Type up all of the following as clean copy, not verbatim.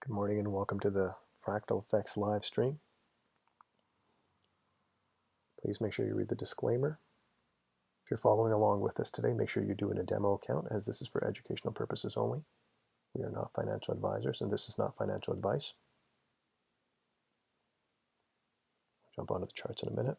Good morning and welcome to the Fractal Effects live stream. Please make sure you read the disclaimer. If you're following along with us today, make sure you're doing a demo account, as this is for educational purposes only. We are not financial advisors and this is not financial advice. I'll jump onto the charts in a minute.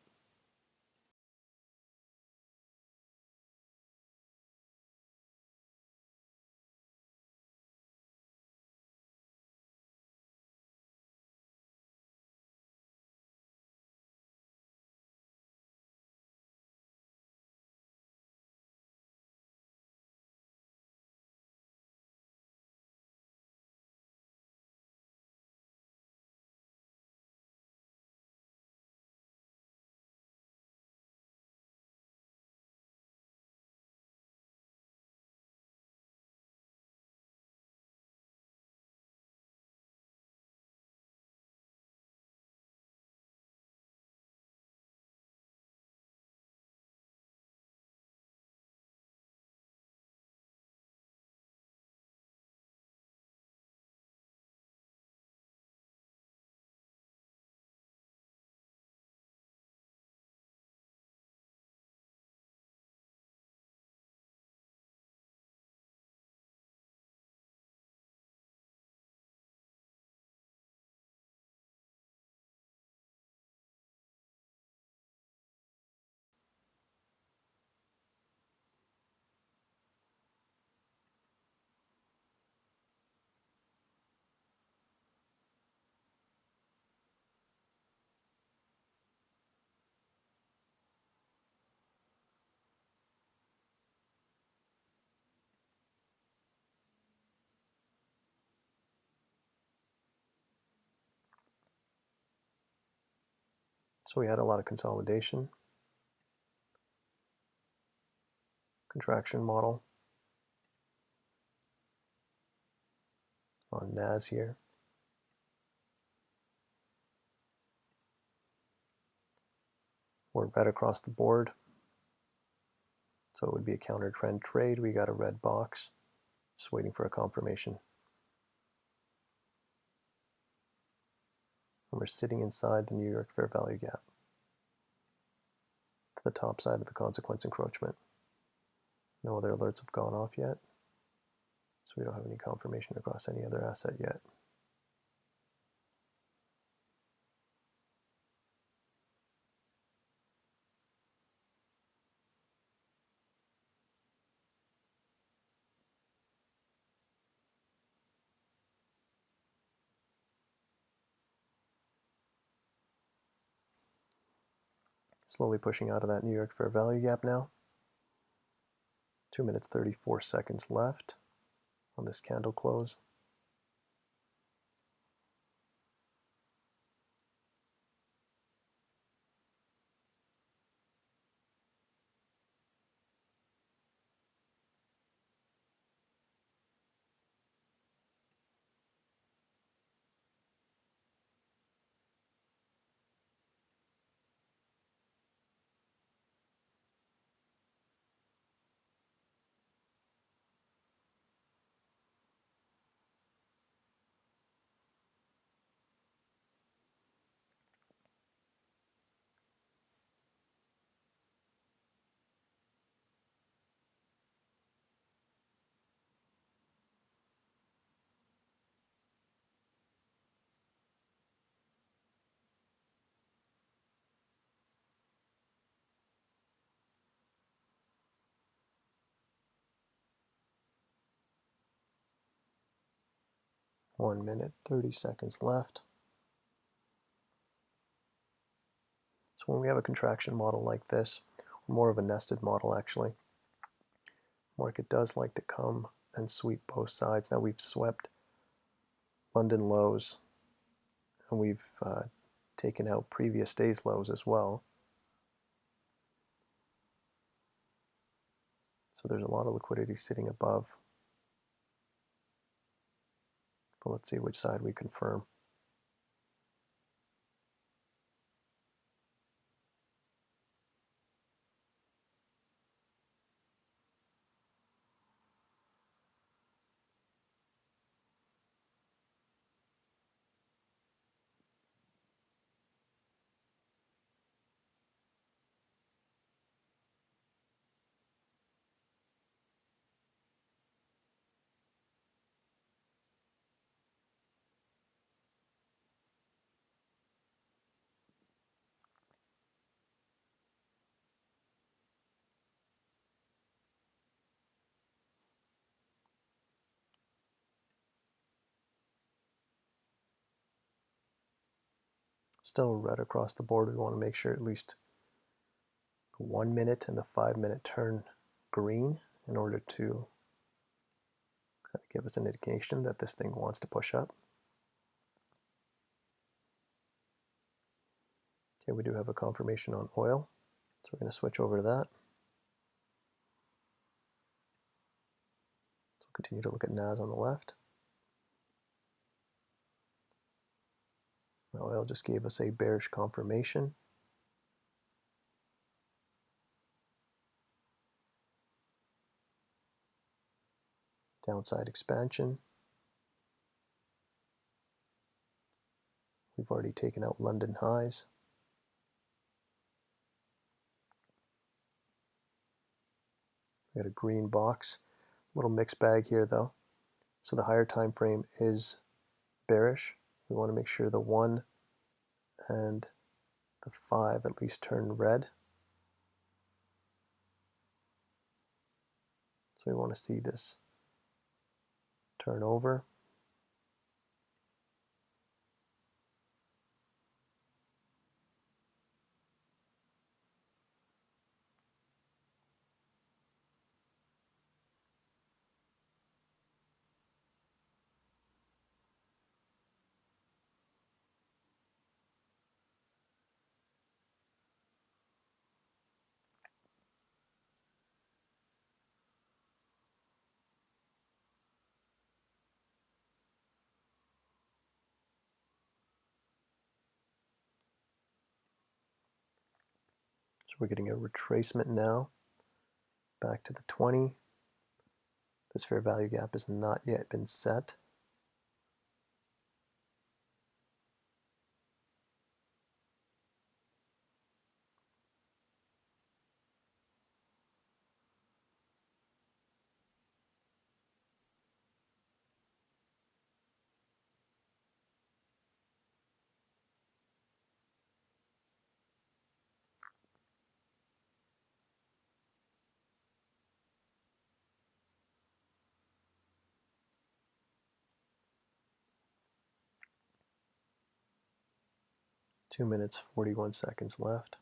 So we had a lot of consolidation, contraction model on NAS here. We're red across the board, so it would be a counter trend trade. We got a red box, just waiting for a confirmation. And we're sitting inside the New York fair value gap to the top side of the consequence encroachment. No other alerts have gone off yet, so we don't have any confirmation across any other asset yet. Slowly pushing out of that New York fair value gap now. 2 minutes 34 seconds left on this candle close. One minute, 30 seconds left. So when we have a contraction model like this, or more of a nested model actually, market does like to come and sweep both sides. Now we've swept London lows, and we've taken out previous day's lows as well. So there's a lot of liquidity sitting above. But let's see which side we confirm. Still red across the board. We want to make sure at least the 1 minute and the 5 minute turn green in order to kind of give us an indication that this thing wants to push up. Okay, we do have a confirmation on oil, so we're going to switch over to that. So we'll continue to look at NAS on the left. Oil just gave us a bearish confirmation. Downside expansion. We've already taken out London highs. We got a green box. Little mixed bag here though. So the higher time frame is bearish. We want to make sure the 1 and the 5 at least turn red. So we want to see this turn over. So we're getting a retracement now back to the 20. This fair value gap has not yet been set. Two minutes, 41 seconds left.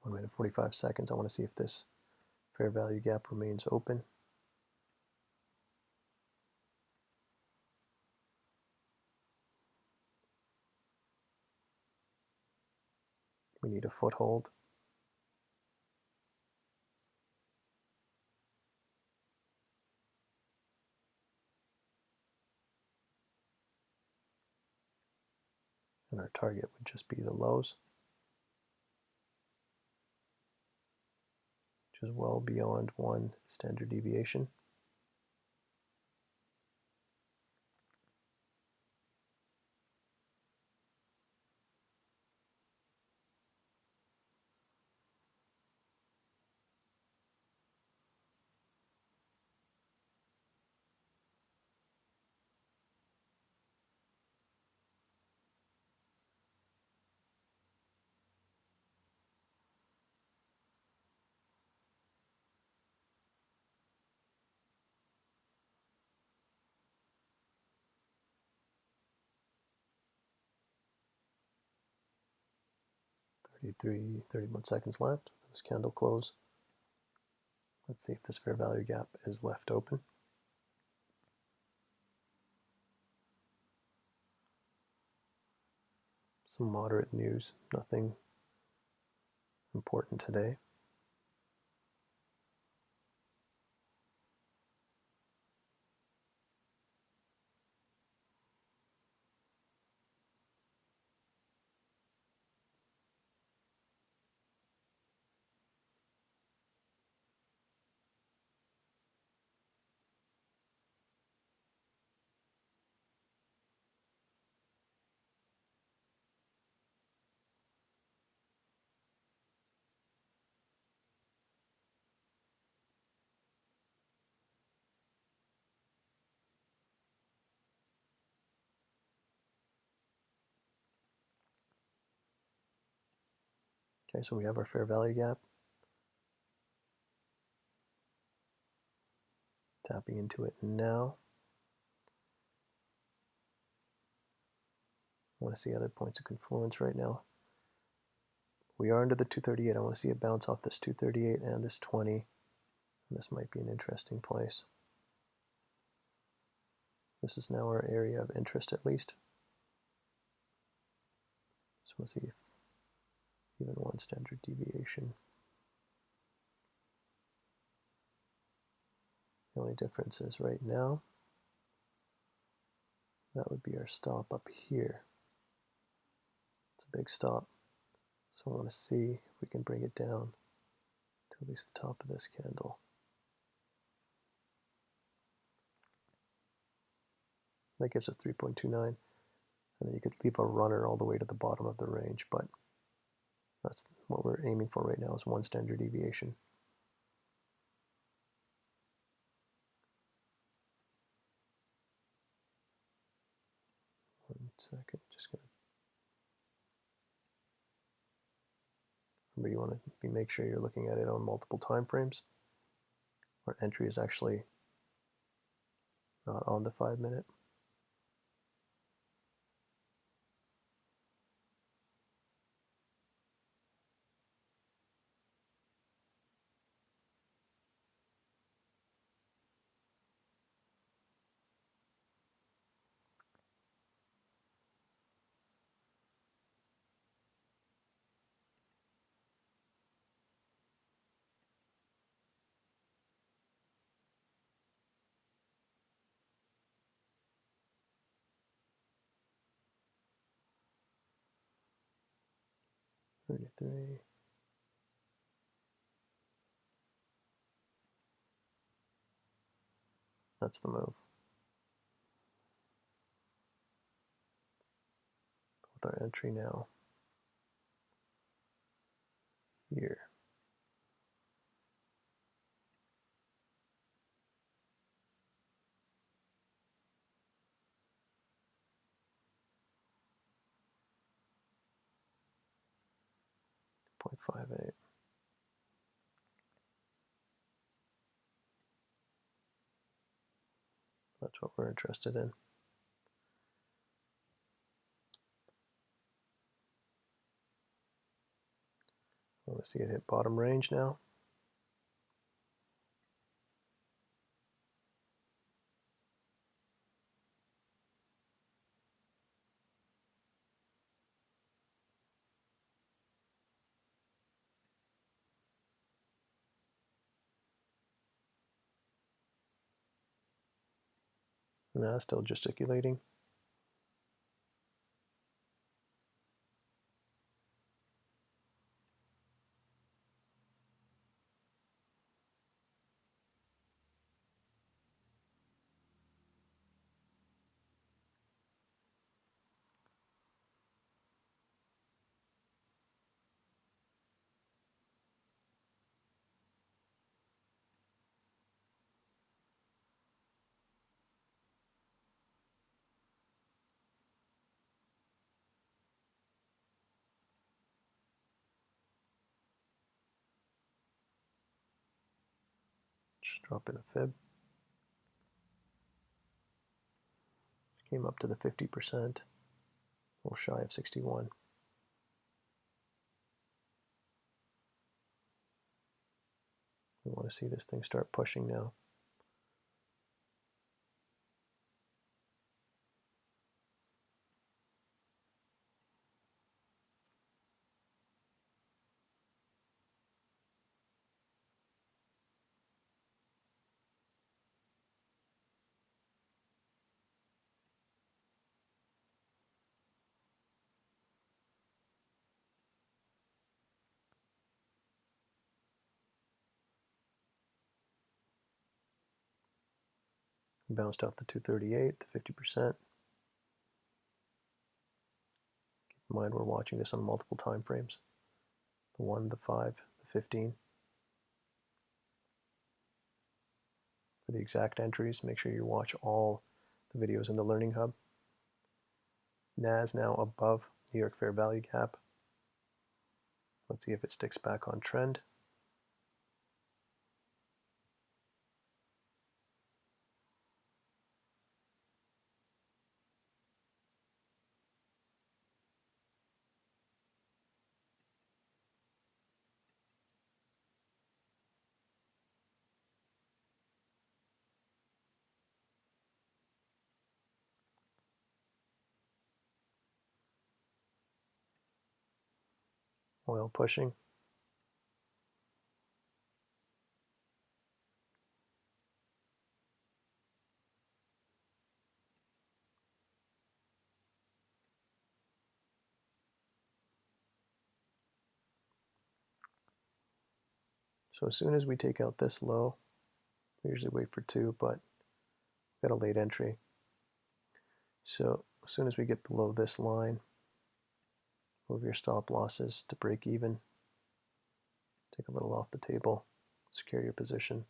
One minute, 45 seconds. I want to see if this fair value gap remains open. We need a foothold. And our target would just be the lows, which is well beyond 1 standard deviation. Thirty-three, 31 seconds left. This candle close. Let's see if this fair value gap is left open. Some moderate news, nothing important today. Okay, so we have our fair value gap. Tapping into it now. I want to see other points of confluence right now. We are under the 238. I want to see it bounce off this 238 and this 20. And this might be an interesting place. This is now our area of interest at least. So we'll see if even one standard deviation. The only difference is right now, that would be our stop up here. It's a big stop. So I want to see if we can bring it down to at least the top of this candle. That gives us 3.29. And then you could leave a runner all the way to the bottom of the range, but that's what we're aiming for right now is one standard deviation. One second, just gonna. Remember, you want to make sure you're looking at it on multiple time frames. Our entry is actually not on the 5 minute. $33. That's the move. With our entry now here. .58. That's what we're interested in. I want to see it hit bottom range now. Now still gesticulating. Just drop in a fib. Came up to the 50%, a little shy of 61. We want to see this thing start pushing now. Bounced off the 238, the 50%. Keep in mind we're watching this on multiple time frames. The 1, the 5, the 15. For the exact entries, make sure you watch all the videos in the Learning Hub. NAS now above New York Fair Value Gap. Let's see if it sticks back on trend. Oil pushing. So as soon as we take out this low, we usually wait for 2, but we've got a late entry. So as soon as we get below this line, move your stop losses to break even. Take a little off the table, secure your position.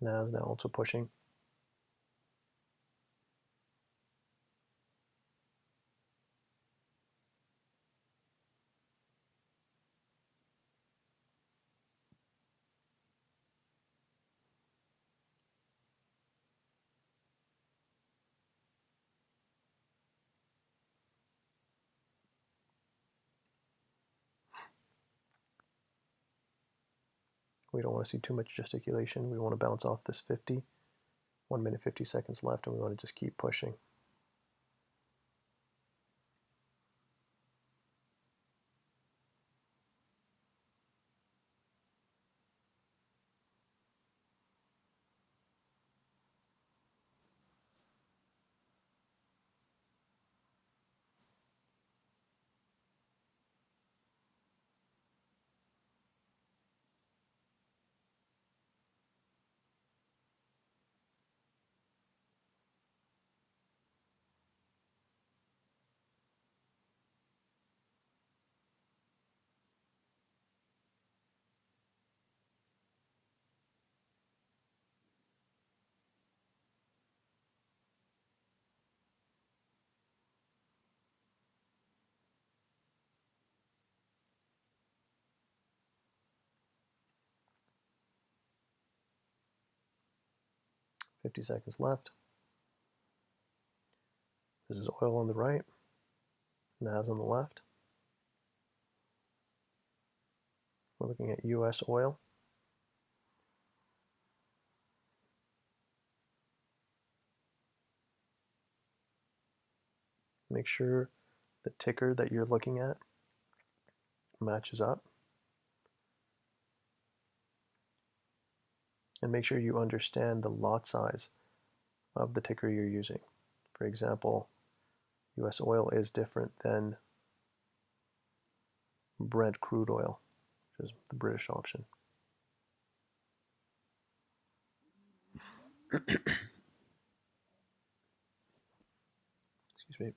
Now also pushing. We don't want to see too much gesticulation. We want to bounce off this 50. 1 minute 50 seconds left, and we want to just keep pushing. .50 seconds left. This is oil on the right, NAS on the left. We're looking at US oil. Make sure the ticker that you're looking at matches up. And make sure you understand the lot size of the ticker you're using. For example, US oil is different than Brent crude oil, which is the British option. Excuse me.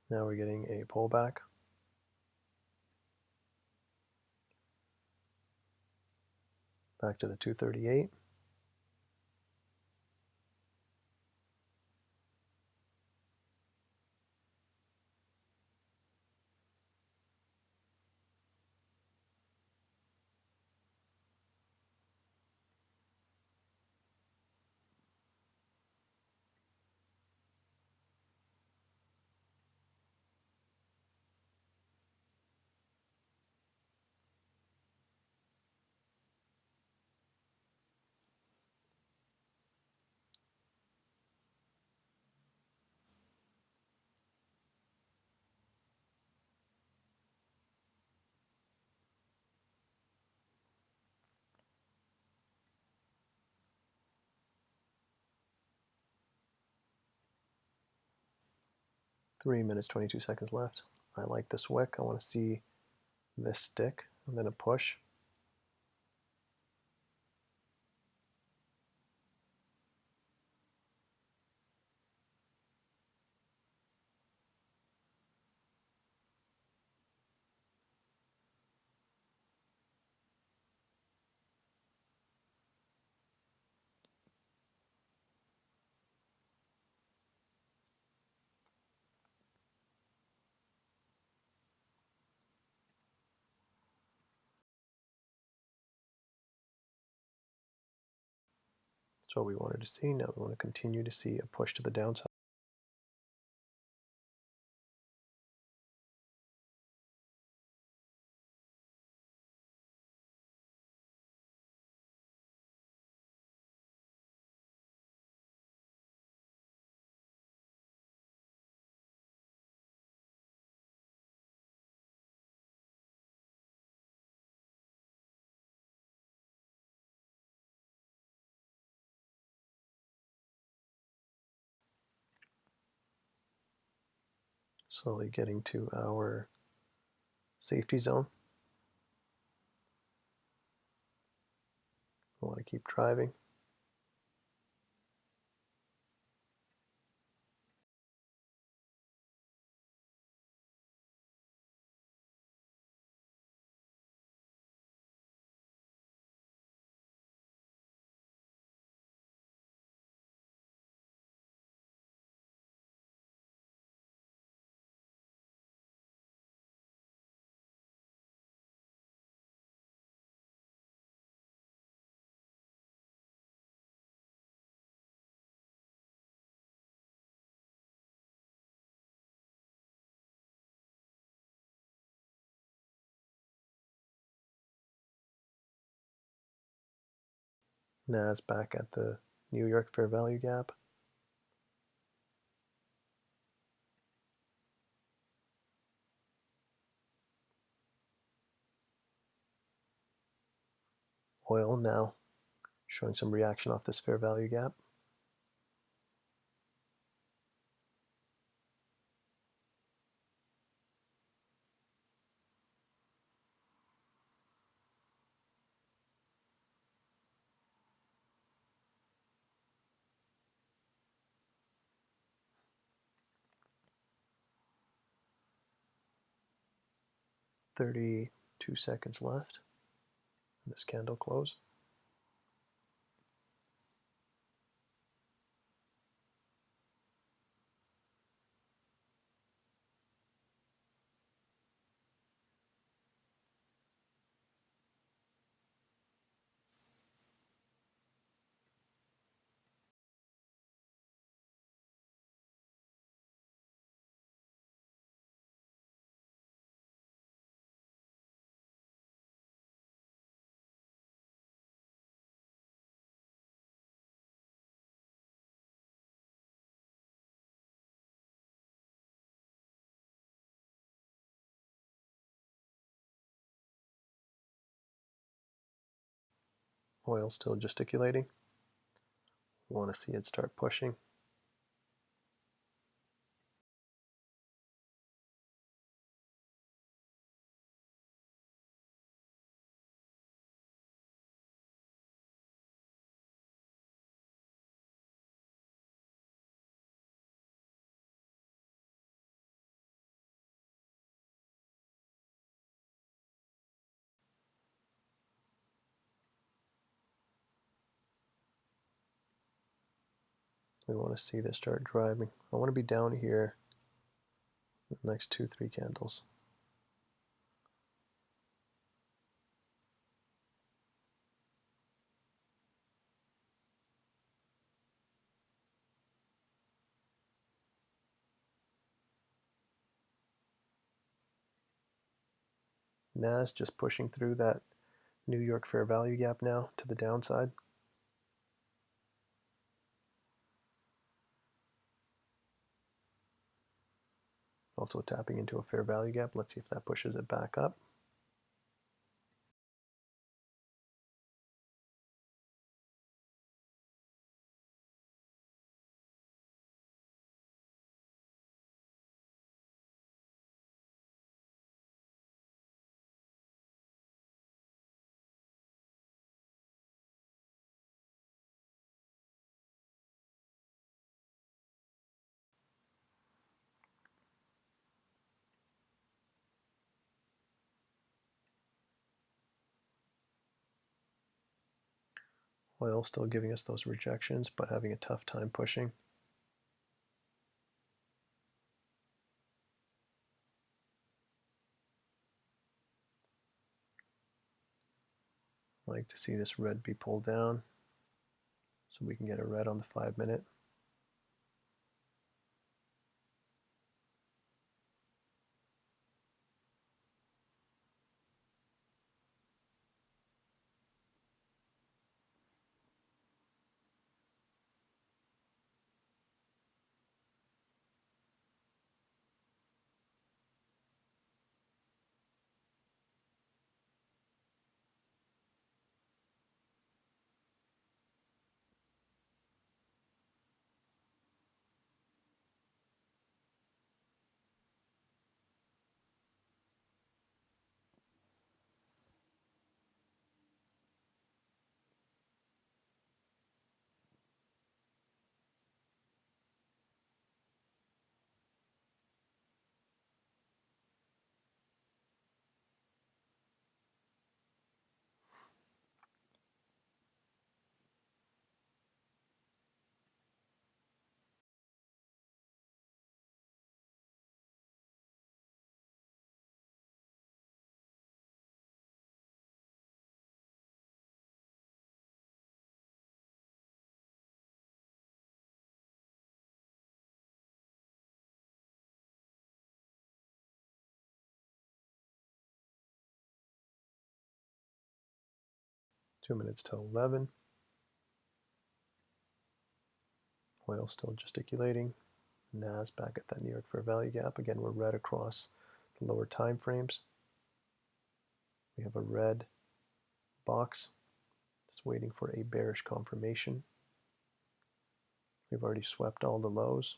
Now we're getting a pullback. Back to the 238. Three minutes, 22 seconds left. I like this wick. I want to see this stick and then a push. That's what we wanted to see. Now we want to continue to see a push to the downside. Slowly getting to our safety zone. I want to keep driving. NAS back at the New York fair value gap. Oil now showing some reaction off this fair value gap. $32 left. This candle close. Oil still gesticulating. Want to see it start pushing. We want to see this start driving. I want to be down here the next 2-3 candles. NAS just pushing through that New York fair value gap now to the downside. Also tapping into a fair value gap. Let's see if that pushes it back up. Oil still giving us those rejections, but having a tough time pushing. I like to see this red be pulled down so we can get a red on the 5-minute. Two minutes till 11. Oil still gesticulating. NAS back at that New York fair value gap. Again, we're red across the lower time frames. We have a red box just waiting for a bearish confirmation. We've already swept all the lows.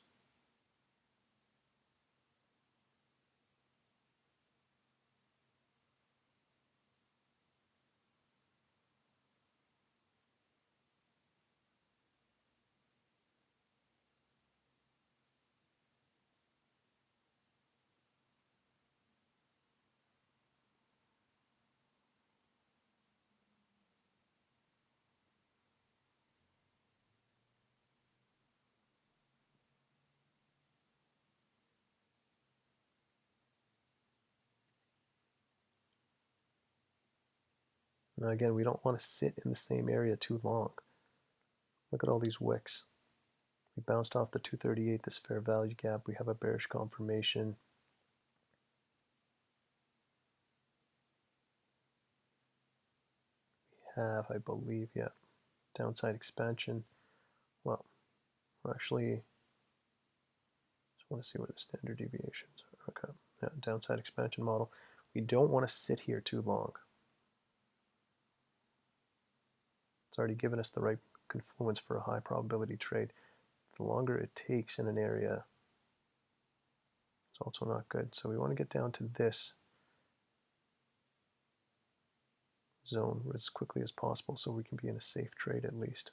Now again, we don't want to sit in the same area too long. Look at all these wicks. We bounced off the 238, this fair value gap. We have a bearish confirmation. We have, I believe, yeah, downside expansion. Well, actually, just want to see what the standard deviations are. Okay, yeah, downside expansion model. We don't want to sit here too long. It's already given us the right confluence for a high probability trade. The longer it takes in an area, it's also not good. So we want to get down to this zone as quickly as possible so we can be in a safe trade at least.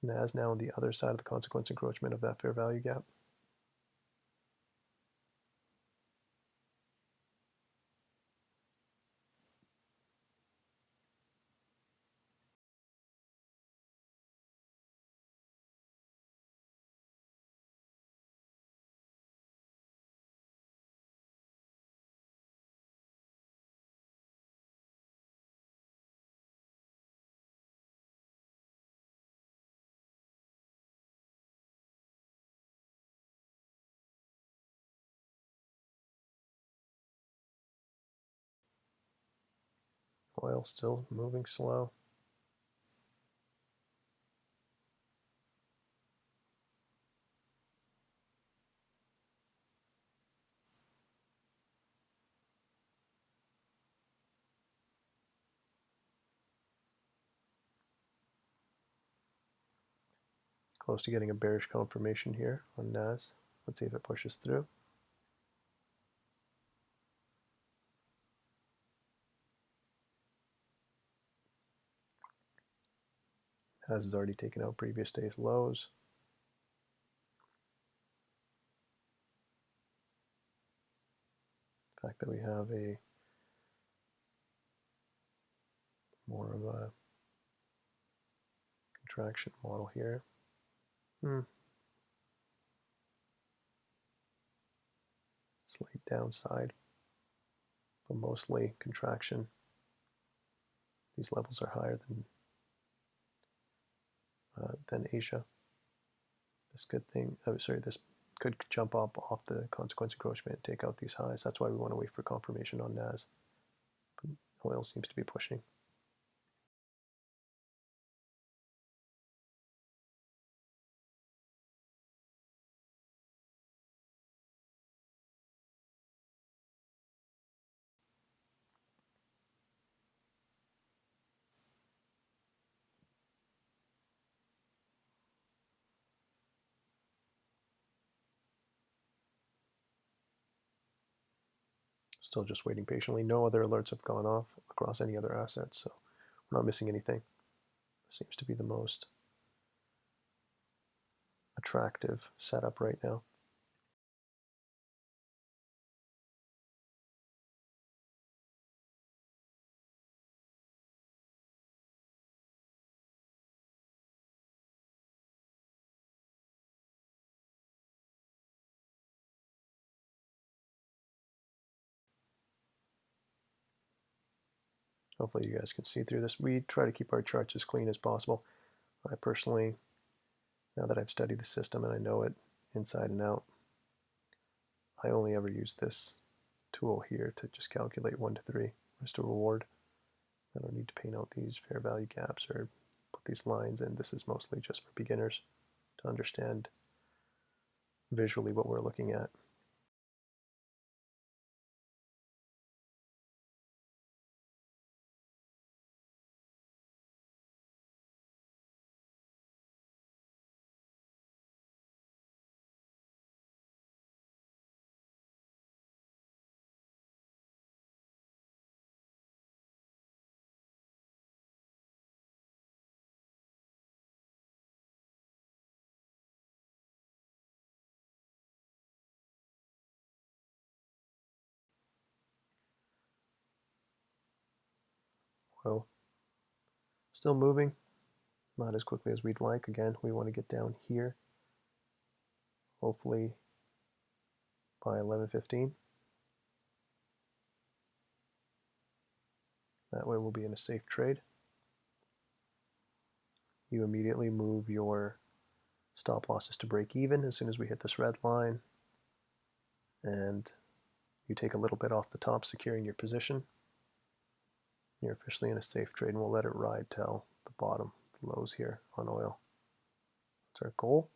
NAS now on the other side of the consequence encroachment of that fair value gap. Oil still moving slow. Close to getting a bearish confirmation here on NAS. Let's see if it pushes through. NAS has already taken out previous day's lows. The fact that we have a more of a contraction model here. Slight downside, but mostly contraction. These levels are higher than Asia. This this could jump up off the consequence encroachment and take out these highs. That's why we want to wait for confirmation on NAS. But oil seems to be pushing. Still just waiting patiently. No other alerts have gone off across any other assets, so we're not missing anything. This seems to be the most attractive setup right now. Hopefully you guys can see through this. We try to keep our charts as clean as possible. I personally, now that I've studied the system and I know it inside and out, I only ever use this tool here to just calculate 1 to 3 risk to reward. I don't need to paint out these fair value gaps or put these lines in. This is mostly just for beginners to understand visually what we're looking at. Well, still moving, not as quickly as we'd like. Again, we want to get down here, hopefully by 11:15. That way we'll be in a safe trade. You immediately move your stop losses to break even as soon as we hit this red line, and you take a little bit off the top, securing your position. You're officially in a safe trade, and we'll let it ride till the bottom, the lows here on oil. That's our goal.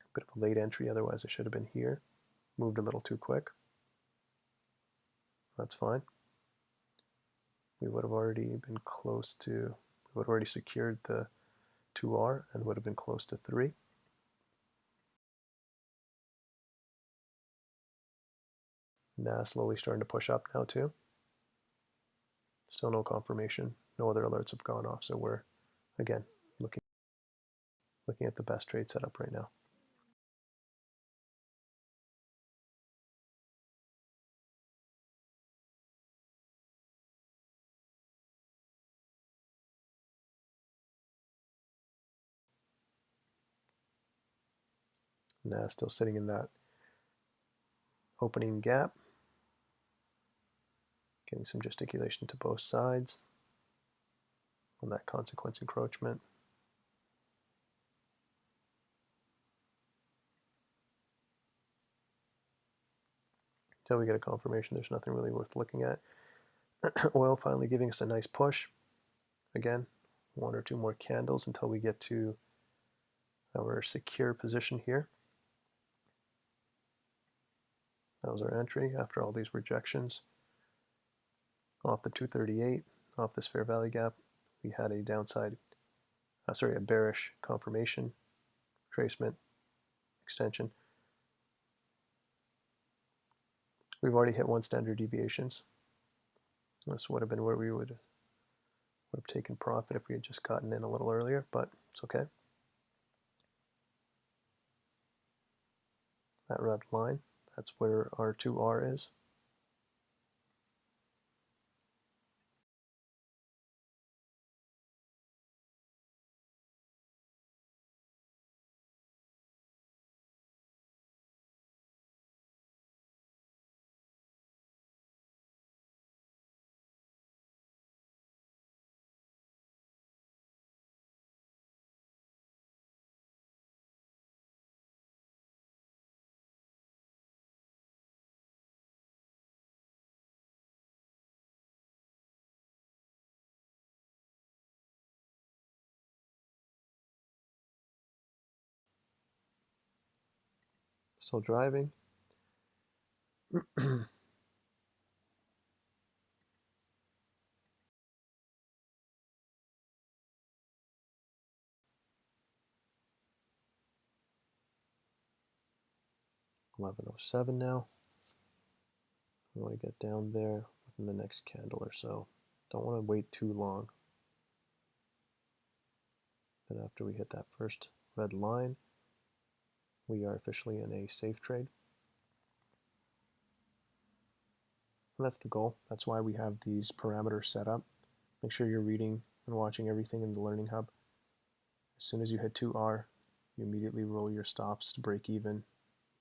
A bit of a late entry, otherwise I should have been here. Moved a little too quick. That's fine. We would have already been close to, we would have already secured the 2R and would have been close to 3. NAS slowly starting to push up now too. Still no confirmation. No other alerts have gone off, so we're, again, looking at the best trade setup right now. NAS still sitting in that opening gap. Getting some gesticulation to both sides on that consequence encroachment. Until we get a confirmation, there's nothing really worth looking at. Oil finally giving us a nice push. Again, one or two more candles until we get to our secure position here. That was our entry after all these rejections. Off the 238, off this fair value gap, we had a downside, a bearish confirmation, tracement, extension. We've already hit one standard deviations. This would have been where we would have taken profit if we had just gotten in a little earlier, but it's okay. That red line, that's where our 2R is. Still driving. 1107 now. We want to get down there within the next candle or so. Don't want to wait too long. Then after we hit that first red line, we are officially in a safe trade. And that's the goal. That's why we have these parameters set up. Make sure you're reading and watching everything in the Learning Hub. As soon as you hit 2R, you immediately roll your stops to break even,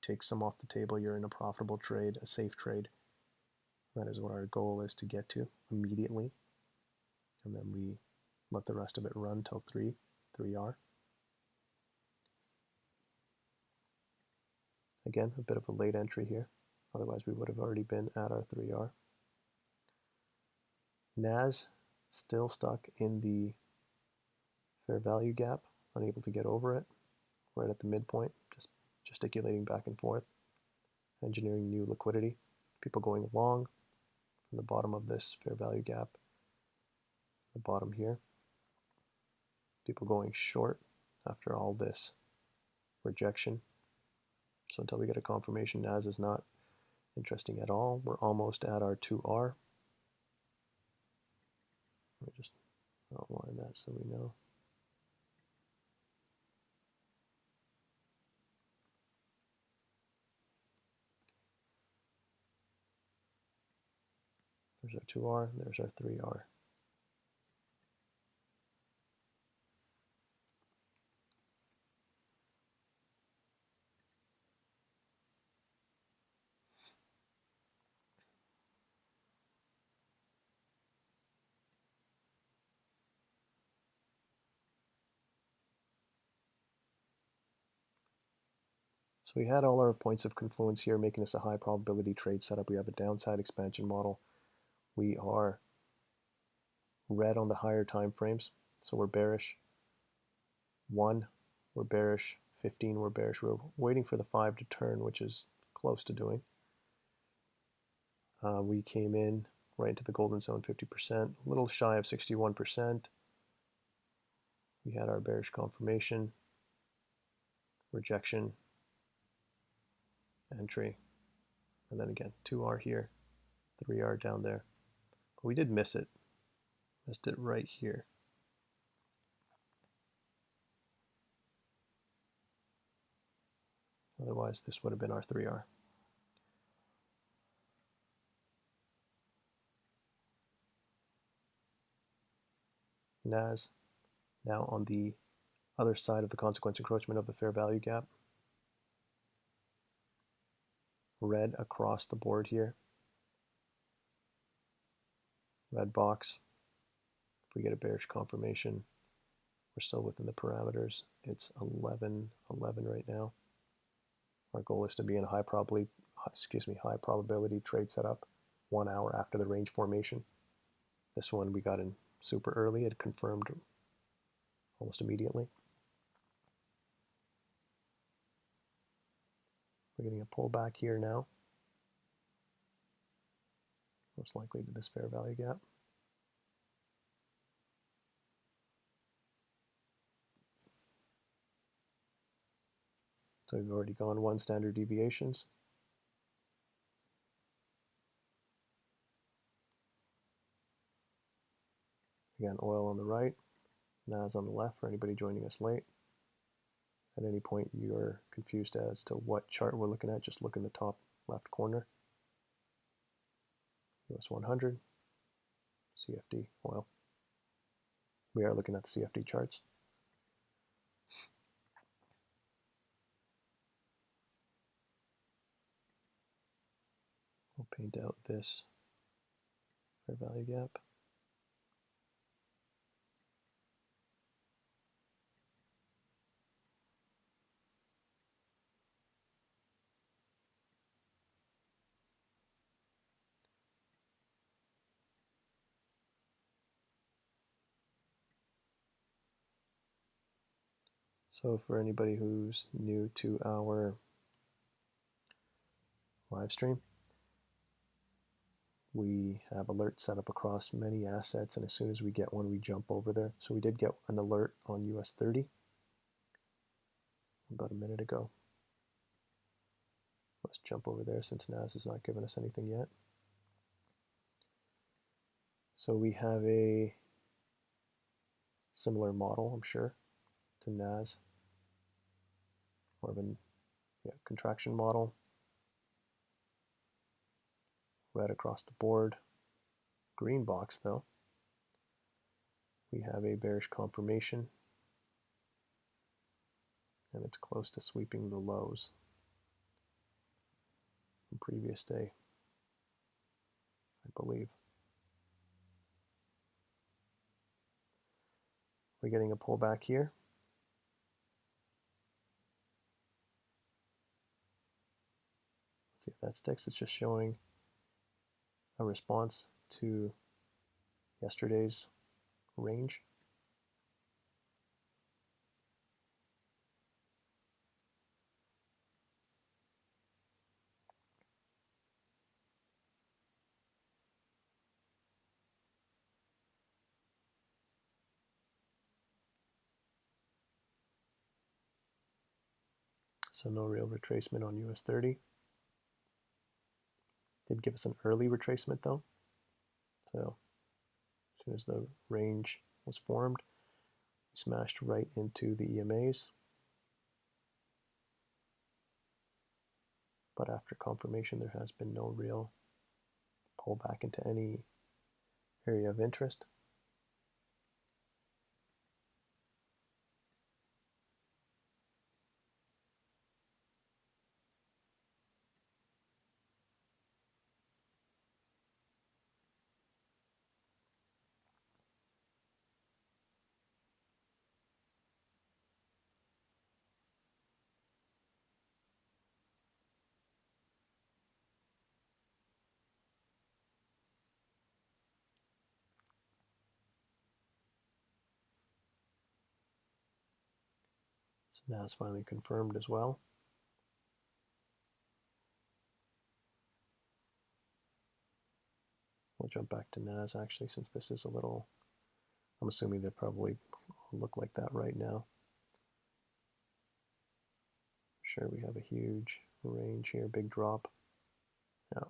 take some off the table, you're in a profitable trade, a safe trade. That is what our goal is to get to immediately. And then we let the rest of it run till 3R. Again, a bit of a late entry here. Otherwise, we would have already been at our 3R. NAS still stuck in the fair value gap, unable to get over it, right at the midpoint, just gesticulating back and forth, engineering new liquidity. People going long from the bottom of this fair value gap, the bottom here. People going short after all this rejection. So until we get a confirmation, NAS is not interesting at all. We're almost at our 2R. Let me just outline that so we know. There's our 2R, there's our 3R. So we had all our points of confluence here, making this a high probability trade setup. We have a downside expansion model. We are red on the higher time frames, so we're bearish. 1, we're bearish. 15, we're bearish. We're waiting for the 5 to turn, which is close to doing. We came in right into the golden zone, 50%, a little shy of 61%. We had our bearish confirmation, rejection, entry, and then again 2R here, 3R down there. But we did miss it. Missed it right here. Otherwise, this would have been our 3R. NAS now on the other side of the consequence encroachment of the fair value gap. Red across the board here. Red box. If we get a bearish confirmation, we're still within the parameters. It's 11 right now. Our goal is to be in a high probability trade setup 1 hour after the range formation. This one we got in super early. It confirmed almost immediately. We're getting a pullback here now, most likely to this fair value gap. So we've already gone 1 standard deviations. Again, oil on the right, NAS on the left for anybody joining us late. At any point you're confused as to what chart we're looking at, just look in the top left corner. US 100, CFD, oil. We are looking at the CFD charts. We'll paint out this fair value gap. So for anybody who's new to our live stream, we have alerts set up across many assets, and as soon as we get one, we jump over there. So we did get an alert on US 30 about a minute ago. Let's jump over there since NAS has not given us anything yet. So we have a similar model, I'm sure, to NAS. More of a contraction model. Red across the board. Green box though. We have a bearish confirmation, and it's close to sweeping the lows from previous day, I believe. We're getting a pullback here. Let's see if that sticks. It's just showing a response to yesterday's range. So no real retracement on US 30. Did give us an early retracement though. So as soon as the range was formed, we smashed right into the EMAs. But after confirmation, there has been no real pullback into any area of interest. So now it's finally confirmed as well. We'll jump back to NAS actually, since this is a little, I'm assuming they probably look like that right now. Sure, we have a huge range here, big drop. Yeah.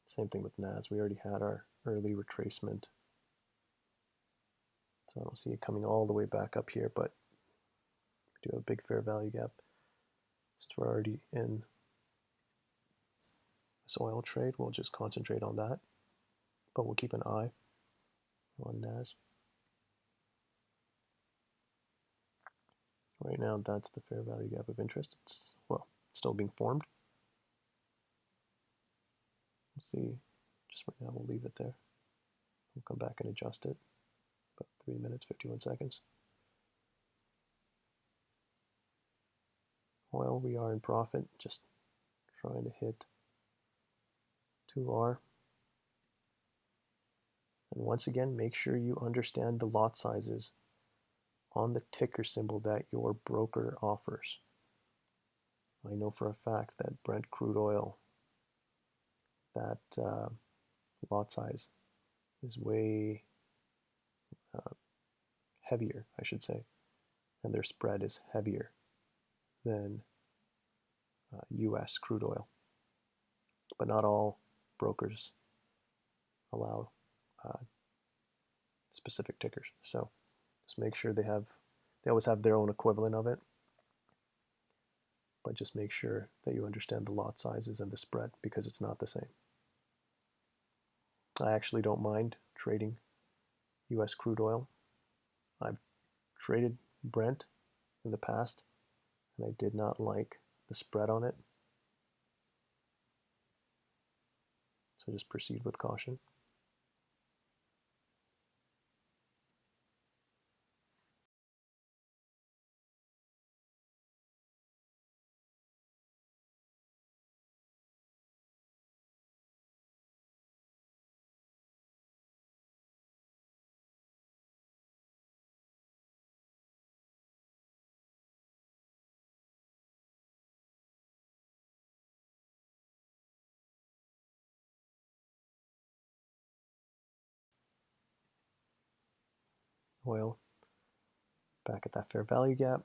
Same thing with NAS. We already had our early retracement. So I don't see it coming all the way back up here, but we do have a big fair value gap. Since we're already in this oil trade, we'll just concentrate on that. But we'll keep an eye on NAS. Right now, that's the fair value gap of interest. It's, well, still being formed. Let's see, just right now we'll leave it there. We'll come back and adjust it. About 3 minutes, 51 seconds. Oil, we are in profit, just trying to hit 2R. And once again, make sure you understand the lot sizes on the ticker symbol that your broker offers. I know for a fact that Brent crude oil, that lot size is way heavier, I should say, and their spread is heavier than US crude oil. But not all brokers allow specific tickers. So just make sure they always have their own equivalent of it, but just make sure that you understand the lot sizes and the spread because it's not the same. I actually don't mind trading US crude oil. I've traded Brent in the past and I did not like the spread on it. So just proceed with caution. Oil back at that fair value gap.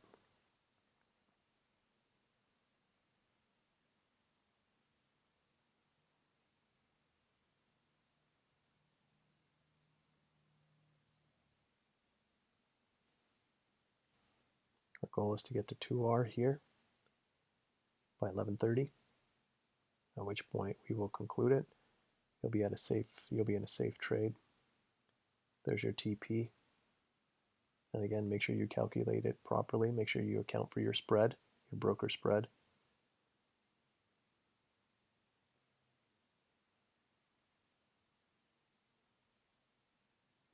Our goal is to get to 2R here by 11:30, at which point we will conclude it. You'll be in a safe trade. There's your TP. And again, make sure you calculate it properly. Make sure you account for your spread, your broker spread.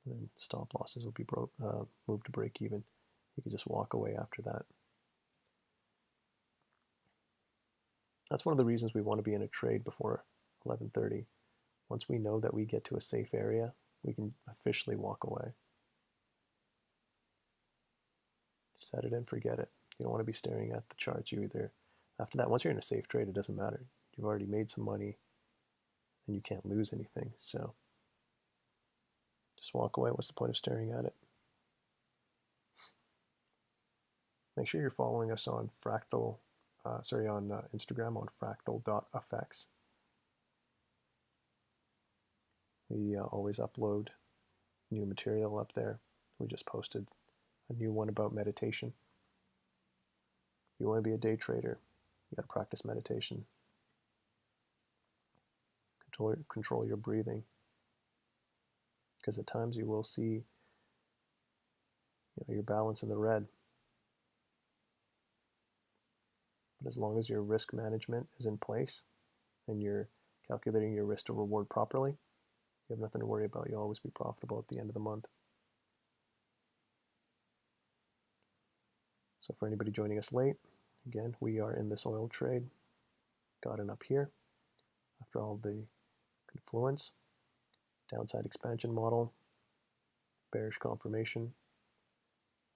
And then stop losses will be moved to break even. You can just walk away after that. That's one of the reasons we want to be in a trade before 11:30. Once we know that we get to a safe area, we can officially walk away. Set it and forget it. You don't want to be staring at the charts. After that, once you're in a safe trade, it doesn't matter. You've already made some money and you can't lose anything. So just walk away. What's the point of staring at it? Make sure you're following us on Instagram on fractal.effects. We always upload new material up there. We just posted a new one about meditation. If you want to be a day trader, you got to practice meditation. Control your breathing. Because at times you will see your balance in the red. But as long as your risk management is in place and you're calculating your risk to reward properly, you have nothing to worry about. You'll always be profitable at the end of the month. So for anybody joining us late, again, we are in this oil trade. Got in up here after all the confluence, downside expansion model, bearish confirmation.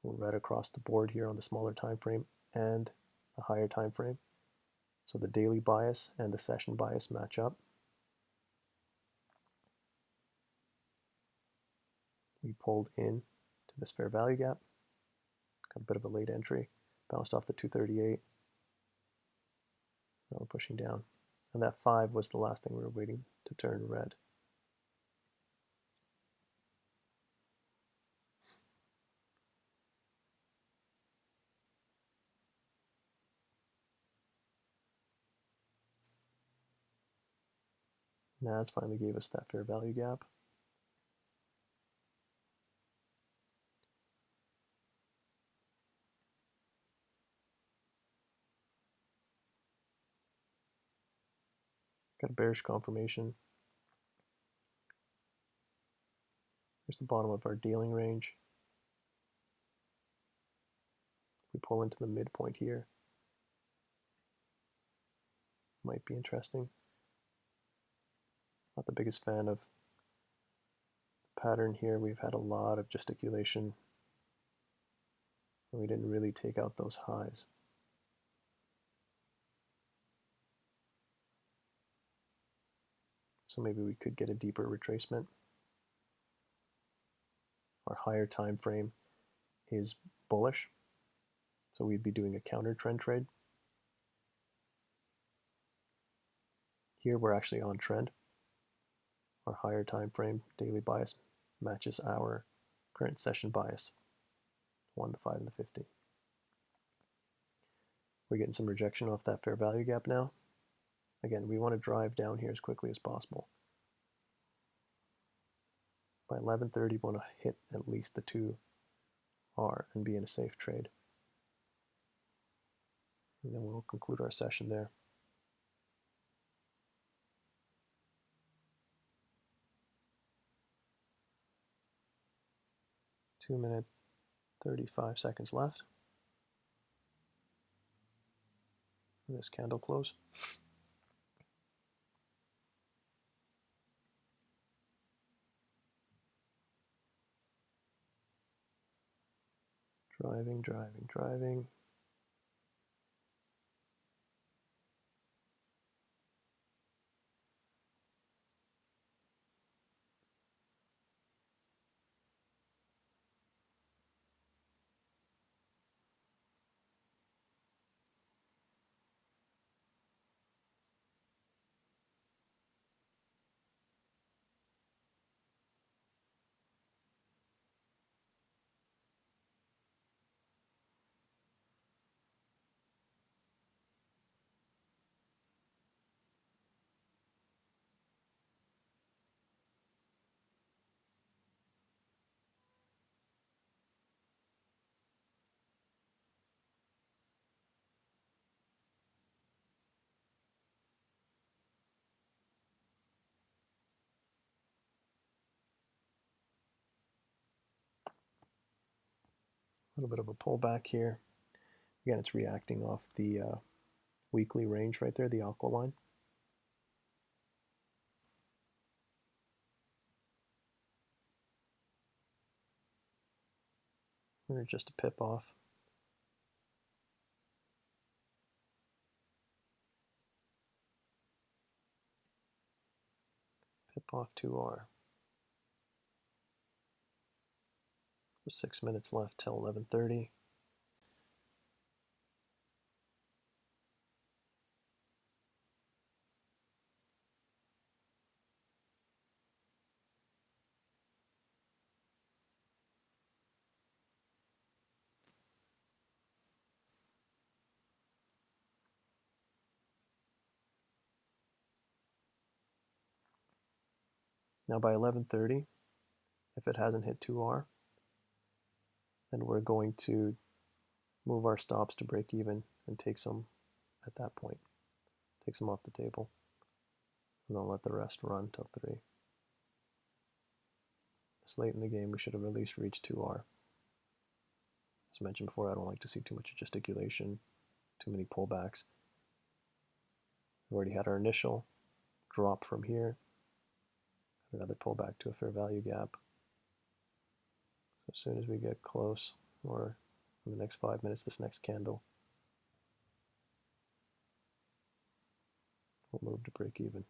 We're right across the board here on the smaller time frame and the higher time frame. So the daily bias and the session bias match up. We pulled in to this fair value gap. Got a bit of a late entry. Bounced off the 238. Now we're pushing down. And that 5 was the last thing we were waiting to turn red. NAS finally gave us that fair value gap. Got a bearish confirmation. Here's the bottom of our dealing range. We pull into the midpoint here. Might be interesting. Not the biggest fan of the pattern here. We've had a lot of gesticulation, and we didn't really take out those highs. So maybe we could get a deeper retracement. Our higher time frame is bullish, so we'd be doing a counter trend trade. Here we're actually on trend. Our higher time frame daily bias matches our current session bias, 1, the 5, and the 50. We're getting some rejection off that fair value gap now. Again, we want to drive down here as quickly as possible. By 11:30, we want to hit at least the 2R and be in a safe trade. And then we'll conclude our session there. Two minute, 35 seconds left. And this candle close. Driving, driving, driving. A little bit of a pullback here. Again, it's reacting off the weekly range right there, the aqua line. We're just a pip off. Pip off 2R. 6 minutes left till 11:30. Now by 11:30, if it hasn't hit 2R, then we're going to move our stops to break even and take some at that point. Take some off the table. And then let the rest run till 3. This late in the game, we should have at least reached 2R. As I mentioned before, I don't like to see too much gesticulation, too many pullbacks. We've already had our initial drop from here. Another pullback to a fair value gap. So as soon as we get close, or in the next 5 minutes, this next candle, we'll move to break even.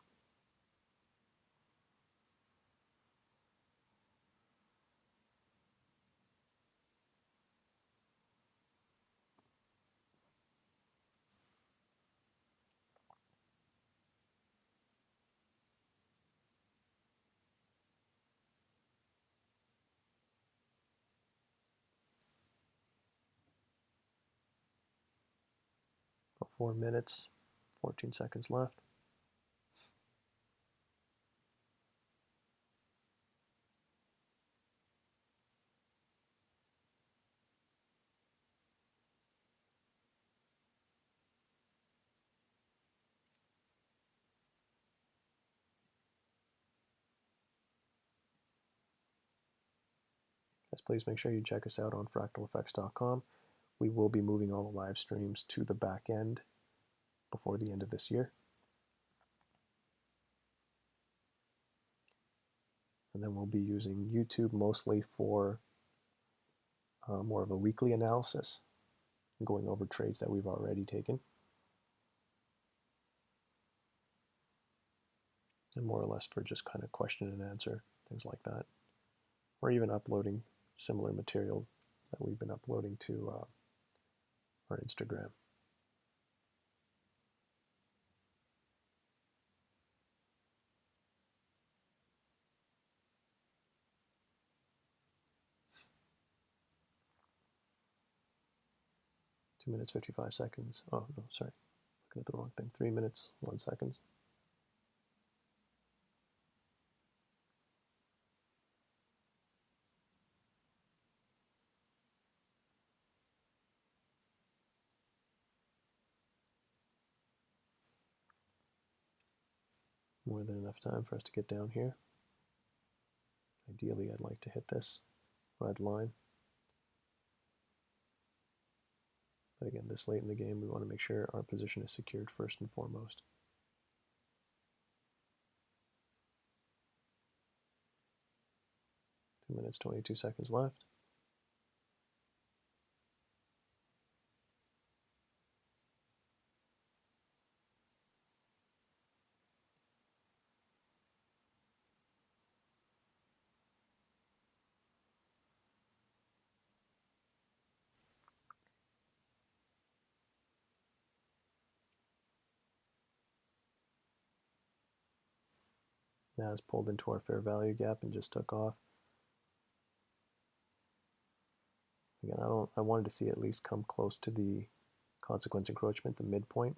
About 4 minutes, 14 seconds left. Guys, please make sure you check us out on fractaleffects.com. We will be moving all the live streams to the back end before the end of this year. And then we'll be using YouTube mostly for more of a weekly analysis, going over trades that we've already taken, and more or less for just kind of question and answer, things like that. Or even uploading similar material that we've been uploading to our Instagram. Two minutes, 55 seconds. Oh, no, sorry. Looking at the wrong thing. 3 minutes, 1 second. More than enough time for us to get down here. Ideally, I'd like to hit this red line. But again, this late in the game, we want to make sure our position is secured first and foremost. Two minutes, 22 seconds left. Now it's pulled into our fair value gap and just took off. Again, I wanted to see at least come close to the consequence encroachment, the midpoint.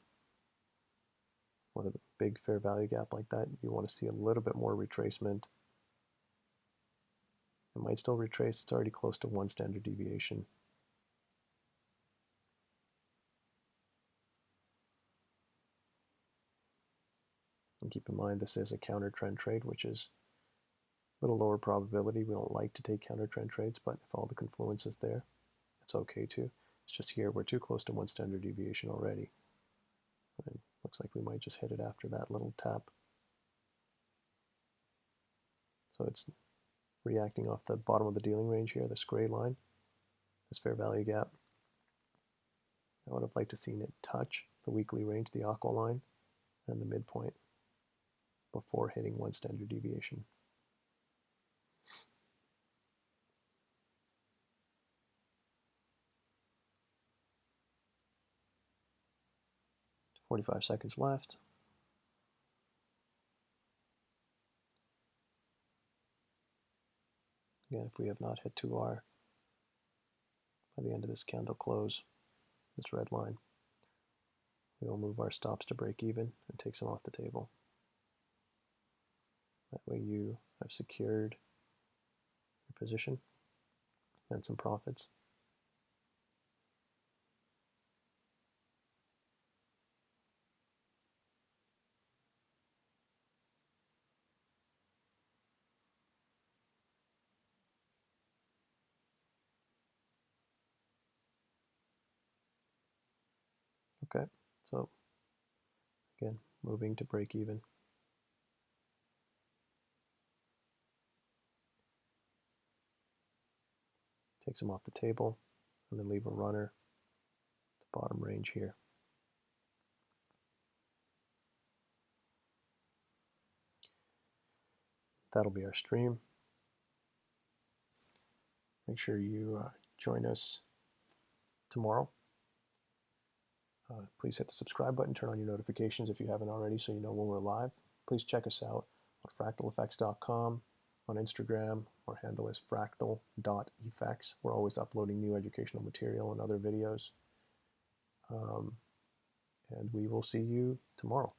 With a big fair value gap like that, you want to see a little bit more retracement. It might still retrace, it's already close to 1 standard deviation. And keep in mind this is a counter trend trade, which is a little lower probability. We don't like to take counter trend trades, but if all the confluence is there, it's okay too. It's just here we're too close to 1 standard deviation already. And looks like we might just hit it after that little tap. So it's reacting off the bottom of the dealing range here, this gray line, this fair value gap. I would have liked to seen it touch the weekly range, the aqua line, and the midpoint before hitting 1 standard deviation. "45 seconds left. Again, if we have not hit 2R by the end of this candle close, this red line, we will move our stops to break even and take some off the table. That way you have secured your position and some profits. Okay, so again, moving to break even. Take some off the table and then leave a runner at the bottom range here. That'll be our stream. Make sure you join us tomorrow. Please hit the subscribe button, turn on your notifications if you haven't already so you know when we're live. Please check us out on fractaleffects.com, on Instagram. Our handle is fractal.effects. We're always uploading new educational material and other videos. And we will see you tomorrow.